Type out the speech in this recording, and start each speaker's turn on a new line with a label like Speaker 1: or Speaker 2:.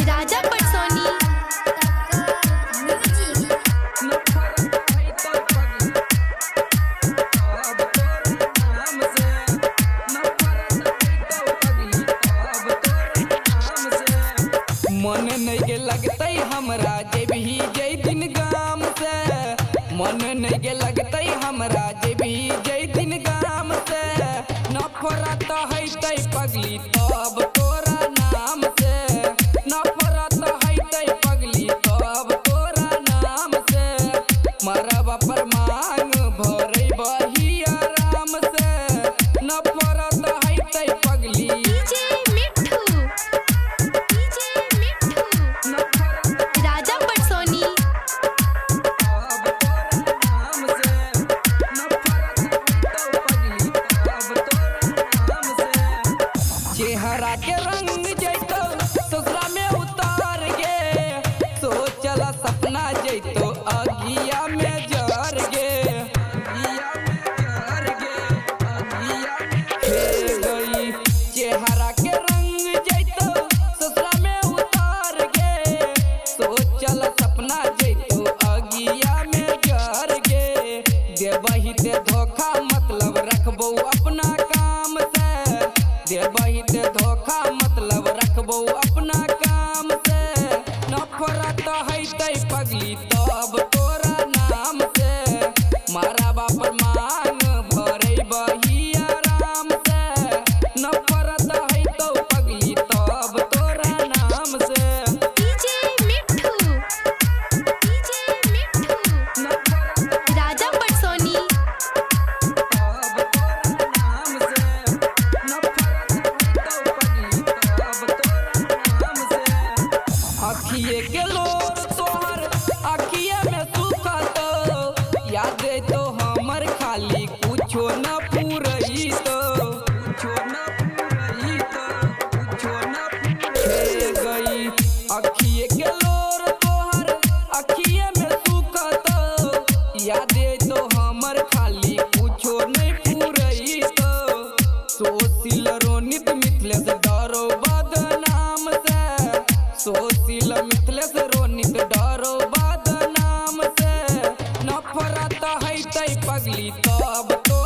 Speaker 1: राजा पटसोनी।
Speaker 2: मन नहीं के लगते हमरा जेबही जय दिन गाम से, मन नहीं के लगते हमरा जेबही जय दिन गाम से। नफरत हैते पगली तब तोरा नाम से, नफरत हैते पगली तब तोरा नाम से। मरब पर मांग भरे बही आराम से, नफरत हैते पगली।
Speaker 1: राजा पटसोनी।
Speaker 2: चेहरा के रंग जैतो ससुरा में उतार गे, सोचल सपना जैतो अगिया में जर गे, हे गई। चेहरा के रंग जैतो ससुरा में उतार गे, सोचल सपना जैतो अगिया में जर गे। देबही ते धोखा मतलब रखबो अपना काम से, देबही ते धोखा मतलब रखबो अपना काम से। नफरत हैते पगली तब तोरा नाम से, मारा बापर मांग भरे बही आराम से। नफरत हैतो पगली तब तोरा नाम से।
Speaker 1: राजा पटसोनी।
Speaker 2: अखिए के लोर तोहर अखिए में सुखत, याद तो हमर खाली कुछो न पूरई तो, कुछो न पूरई तो, कुछो न पूरई गई। अखिए के लोर तोहर अखिए में सुखत, याद तो हमर खाली कुछो नहीं पूरई तो। सोशिल रोनित मिथिलेश डरो बदनाम से, सोशिल मिथिलेश रोनित डरो बदनाम से। नफरत हैते पगली तब तो